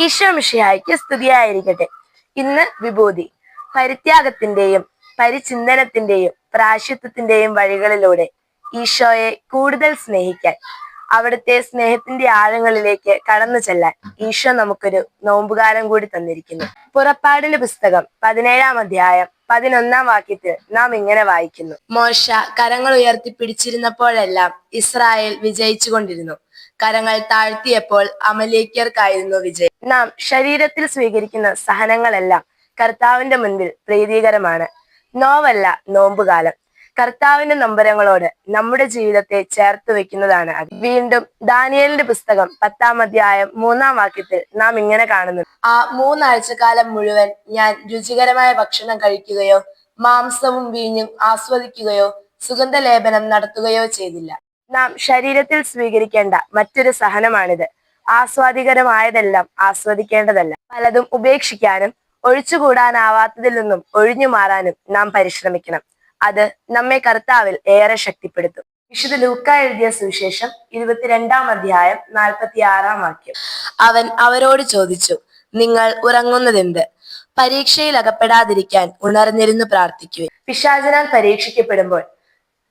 ഈശോ മിശിഹായ്ക്ക് സ്തുതിയായിരിക്കട്ടെ. ഇന്ന് വിഭൂതി. പരിത്യാഗത്തിന്റെയും പരിചിന്തനത്തിന്റെയും പ്രായശ്ചിത്തത്തിന്റെയും വഴികളിലൂടെ ഈശോയെ കൂടുതൽ സ്നേഹിക്കാൻ, അവിടുത്തെ സ്നേഹത്തിന്റെ ആഴങ്ങളിലേക്ക് കടന്നു ചെല്ലാൻ ഈശോ നമുക്കൊരു നോമ്പുകാലം കൂടി തന്നിരിക്കുന്നു. പുറപ്പാടിന്റെ പുസ്തകം 17-ാം അധ്യായം 11-ാം വാക്യത്തിൽ നാം ഇങ്ങനെ വായിക്കുന്നു: മോശ കരങ്ങൾ ഉയർത്തി പിടിച്ചിരുന്നപ്പോഴെല്ലാം ഇസ്രായേൽ വിജയിച്ചു കൊണ്ടിരുന്നു. കരങ്ങൾ താഴ്ത്തിയപ്പോൾ അമലേക്യർക്കായിരുന്നു വിജയം. നാം ശരീരത്തിൽ സ്വീകരിക്കുന്ന സഹനങ്ങളെല്ലാം കർത്താവിന്റെ മുൻപിൽ പ്രീതികരമാണ്. നോവല്ല നോമ്പുകാലം. കർത്താവിന്റെ നൊമ്പരങ്ങളോട് നമ്മുടെ ജീവിതത്തെ ചേർത്ത് വെക്കുന്നതാണ് അത്. വീണ്ടും ദാനിയേലിന്റെ പുസ്തകം 10-ാം അധ്യായം 3-ാം വാക്യത്തിൽ നാം ഇങ്ങനെ കാണുന്നു: ആ 3 ആഴ്ചക്കാലം മുഴുവൻ ഞാൻ രുചികരമായ ഭക്ഷണം കഴിക്കുകയോ മാംസവും വീഞ്ഞും ആസ്വദിക്കുകയോ സുഗന്ധലേപനം നടത്തുകയോ ചെയ്തില്ല. നാം ശരീരത്തിൽ സ്വീകരിക്കേണ്ട മറ്റൊരു സഹനമാണിത്. ആസ്വാദികരമായതെല്ലാം ആസ്വദിക്കേണ്ടതല്ല. പലതും ഉപേക്ഷിക്കാനും ഒഴിച്ചുകൂടാനാവാത്തതിൽ നിന്നും ഒഴിഞ്ഞു മാറാനും നാം പരിശ്രമിക്കണം. അത് നമ്മെ കർത്താവിൽ ഏറെ ശക്തിപ്പെടുത്തും. വിശുദ്ധ ലൂക്കാ എഴുതിയ സുവിശേഷം 22-ാം അധ്യായം 46-ാം വാക്യം: അവൻ അവരോട് ചോദിച്ചു, നിങ്ങൾ ഉറങ്ങുന്നതെന്ത്? പരീക്ഷയിൽ അകപ്പെടാതിരിക്കാൻ ഉണർന്നിരുന്നു പ്രാർത്ഥിക്കുവിൻ. പിശാചിനാൽ പരീക്ഷിക്കപ്പെടുമ്പോൾ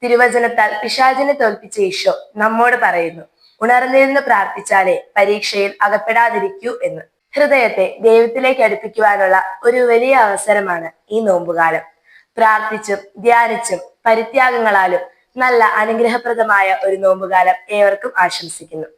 തിരുവചനത്താൽ പിശാചിനെ തോൽപ്പിച്ച ഈശോ നമ്മോട് പറയുന്നു, ഉണർന്നിരുന്ന് പ്രാർത്ഥിച്ചാലേ പരീക്ഷയിൽ അകപ്പെടാതിരിക്കൂ എന്ന്. ഹൃദയത്തെ ദൈവത്തിലേക്ക് അടുപ്പിക്കുവാനുള്ള ഒരു വലിയ അവസരമാണ് ഈ നോമ്പുകാലം. പ്രാർത്ഥിച്ചും ധ്യാനിച്ചും പരിത്യാഗങ്ങളാലും നല്ല അനുഗ്രഹപ്രദമായ ഒരു നോമ്പുകാലം ഏവർക്കും ആശംസിക്കുന്നു.